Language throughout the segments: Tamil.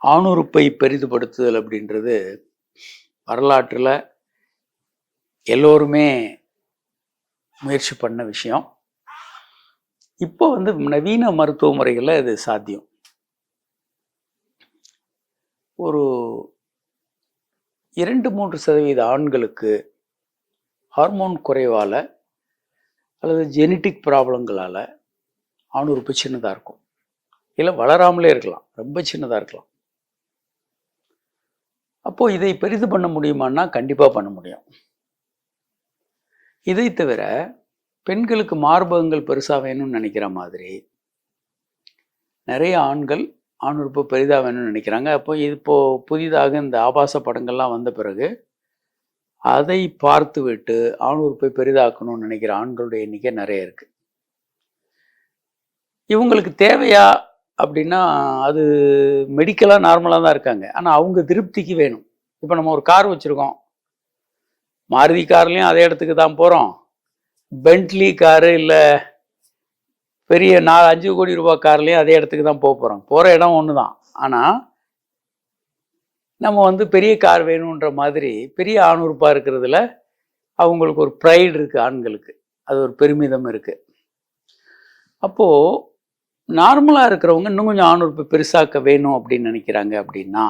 ஆணுறுப்பை பெரிதுபடுத்துதல் அப்படின்றது வரலாற்றில் எல்லோருமே முயற்சி பண்ண விஷயம். இப்போ நவீன மருத்துவ முறைகளில் இது சாத்தியம். ஒரு 2-3% ஆண்களுக்கு ஹார்மோன் குறைவால் அல்லது ஜெனட்டிக் ப்ராப்ளங்களால் ஆணுறுப்பு சின்னதாக இருக்கும், இல்லை வளராமலே இருக்கலாம், ரொம்ப சின்னதாக இருக்கலாம். அப்போது இதை பெரிது பண்ண முடியுமான்னா கண்டிப்பாக பண்ண முடியும். இதை தவிர பெண்களுக்கு மார்பகங்கள் பெருசாக வேணும்னு நினைக்கிற மாதிரி நிறைய ஆண்கள் ஆணுறுப்பு பெரிதாக வேணும்னு நினைக்கிறாங்க. இப்போது புதிதாக இந்த ஆபாச படங்கள்லாம் வந்த பிறகு அதை பார்த்து விட்டு ஆணுறுப்பை பெரிதாக்கணும்னு நினைக்கிற ஆண்களுடைய எண்ணிக்கை நிறைய இருக்குது. இவங்களுக்கு தேவையா அப்படின்னா அது மெடிக்கலாக நார்மலாக தான் இருக்காங்க. ஆனால் அவங்க திருப்திக்கு வேணும். இப்போ நம்ம ஒரு கார் வச்சுருக்கோம், மாருதி கார்லேயும் அதே இடத்துக்கு தான் போகிறோம், பென்ட்லி காரு இல்லை பெரிய 4-5 கோடி ரூபாய் கார்லேயும் அதே இடத்துக்கு தான் போகிறோம். போகிற இடம் ஒன்று தான். ஆனால் நம்ம பெரிய கார் வேணுன்ற மாதிரி பெரிய ஆணுறுப்பாக இருக்கிறதுல அவங்களுக்கு ஒரு ப்ரைடு இருக்குது ஆண்களுக்கு, அது ஒரு பெருமிதம் இருக்குது. அப்போது நார்மலாக இருக்கிறவங்க இன்னும் கொஞ்சம் ஆணுறுப்பை பெருசாக்க வேணும் அப்படின்னு நினைக்கிறாங்க. அப்படின்னா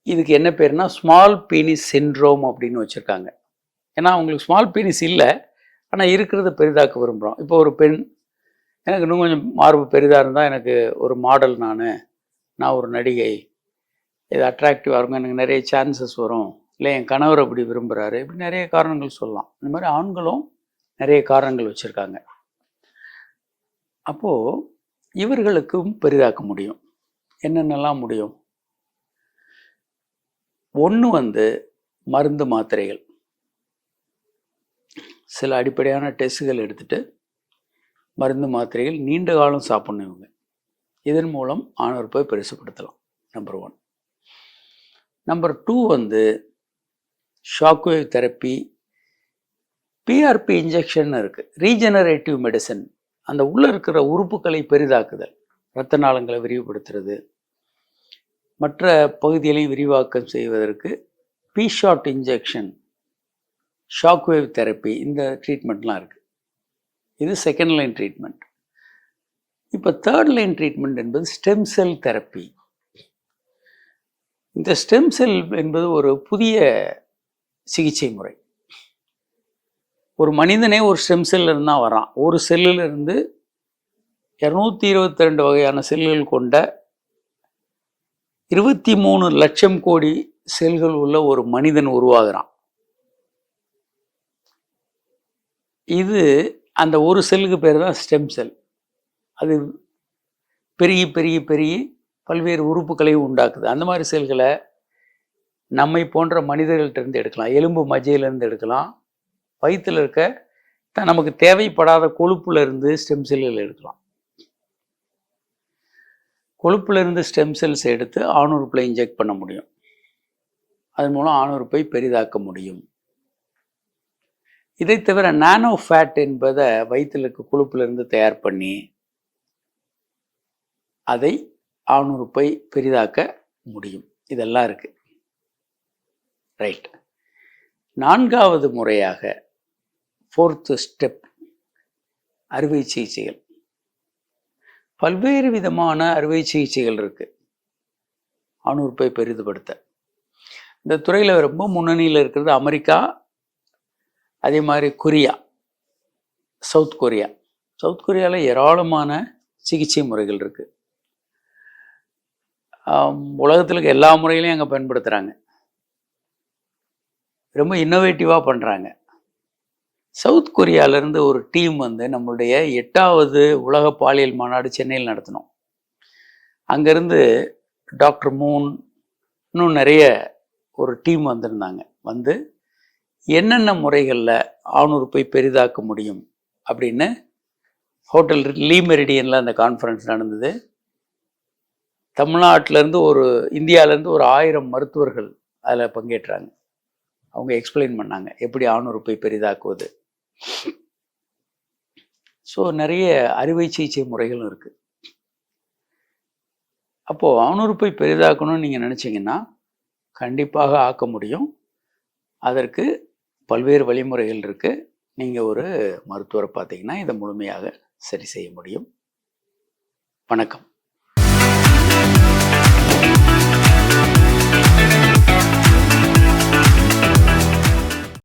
இதுக்கு என்ன பேருனா ஸ்மால் பீனிஸ் சிண்ட்ரோம் அப்படின்னு வச்சுருக்காங்க. ஏன்னா அவங்களுக்கு ஸ்மால் பீனிஸ் இல்லை, ஆனால் இருக்கிறத பெரிதாக்க விரும்புகிறோம். இப்போ ஒரு பெண், எனக்கு இன்னும் கொஞ்சம் மார்பு பெரிதாக இருந்தால் எனக்கு ஒரு மாடல், நான் ஒரு நடிகை, இது அட்ராக்டிவாக இருக்கும், எனக்கு நிறைய சான்சஸ் வரும், இல்லை என் கணவர் அப்படி விரும்புகிறாரு, இப்படி நிறைய காரணங்கள் சொல்லலாம். இந்த மாதிரி ஆண்களும் நிறைய காரணங்கள் வச்சுருக்காங்க. அப்போது இவர்களுக்கும் பெரிதாக்க முடியும். என்னென்னலாம் முடியும்? ஒன்று மருந்து மாத்திரைகள். சில அடிப்படையான டெஸ்ட்டுகள் எடுத்துகிட்டு மருந்து மாத்திரைகள் நீண்ட காலம் சாப்பிடணும் இவங்க. இதன் மூலம் ஆணுறுப்பை பெருசுப்படுத்தலாம். Number 1. Number 2 shockwave therapy, PRP injection இருக்குது, ரீஜெனரேட்டிவ் மெடிசன். அந்த உள்ளே இருக்கிற உறுப்புகளை பெரிதாக்குதல், இரத்த நாளங்களை விரிவுபடுத்துறது, மற்ற பகுதிகளையும் விரிவாக்கம் செய்வதற்கு பிஷாட் இன்ஜெக்ஷன், ஷாக்வேவ் தெரப்பி, இந்த ட்ரீட்மெண்ட்லாம் இருக்குது. இது செகண்ட் லைன் ட்ரீட்மெண்ட். இப்போ தேர்ட் லைன் ட்ரீட்மெண்ட் என்பது ஸ்டெம் செல் தெரப்பி. இந்த ஸ்டெம் செல் என்பது ஒரு புதிய சிகிச்சை முறை. ஒரு மனிதனே ஒரு ஸ்டெம் செல்லிருந்து தான் வரான். ஒரு செல்லிலிருந்து 222 வகையான செல்கள் கொண்ட 23 லட்சம் கோடி செல்கள் உள்ள ஒரு மனிதன் உருவாகிறான். இது அந்த ஒரு செல்லுக்கு பேர் தான் ஸ்டெம் செல். அது பெருகி பெருகி பெருகி பல்வேறு உறுப்புகளையும் உண்டாக்குது. அந்த மாதிரி செல்களை நம்மை போன்ற மனிதர்கள்ட்டிருந்து எடுக்கலாம், எலும்பு மஜ்ஜையிலேருந்து எடுக்கலாம், வயிற்றில் இருக்க நமக்கு தேவைப்படாத கொழுப்புல இருந்து ஸ்டெம் செல்கள் எடுக்கலாம். கொழுப்புல இருந்து ஸ்டெம் செல்ஸ் எடுத்து ஆணுறுப்பில் இன்ஜெக்ட் பண்ண முடியும். அதன் மூலம் ஆணுறுப்பை பெரிதாக்க முடியும். இதை தவிர நானோ ஃபேட் என்பதை வயிற்றில் இருக்க கொழுப்பிலிருந்து தயார் பண்ணி அதை ஆணுறுப்பை பெரிதாக்க முடியும். இதெல்லாம் இருக்கு. ரைட். 4வது முறையாக 4th ஸ்டெப் அறுவை சிகிச்சைகள். பல்வேறு விதமான அறுவை சிகிச்சைகள் இருக்கு ஆணுறுப்பை பெரிதுபடுத்த. இந்த துறையில் ரொம்ப முன்னணியில் இருக்கிறது அமெரிக்கா, அதே மாதிரி கொரியா, சவுத் கொரியா. சவுத் கொரியாவில் ஏராளமான சிகிச்சை முறைகள் இருக்குது. உலகத்தில் இருக்க எல்லா முறைகளையும் அங்கே பயன்படுத்துகிறாங்க. ரொம்ப இன்னோவேட்டிவாக பண்ணுறாங்க. சவுத் கொரியாவிலேருந்து ஒரு டீம் நம்மளுடைய 8வது உலக பாலியல் மாநாடு சென்னையில் நடத்தினோம். அங்கேருந்து டாக்டர் மூன், இன்னும் நிறைய ஒரு டீம் வந்திருந்தாங்க. என்னென்ன முறைகளில் ஆணுறுப்பை பெரிதாக்க முடியும் அப்படின்னு ஹோட்டல் லீ மெரிடியனில் அந்த கான்ஃபரன்ஸ் நடந்தது. தமிழ்நாட்டிலேருந்து இந்தியாவிலேருந்து ஒரு 1000 மருத்துவர்கள் அதில் பங்கேற்றாங்க. அவங்க எக்ஸ்பிளைன் பண்ணாங்க எப்படி ஆணுறுப்பை பெரிதாக்குவது. ஸோ நிறைய அறுவை சிகிச்சை முறைகளும் இருக்குது. அப்போது அவனுறுப்பை பெரிதாக்கணும்னு நீங்கள் நினச்சிங்கன்னா கண்டிப்பாக ஆக்க முடியும். அதற்கு பல்வேறு வழிமுறைகள் இருக்குது. நீங்கள் ஒரு மருத்துவரை பார்த்தீங்கன்னா இதை முழுமையாக சரி செய்ய முடியும். வணக்கம்.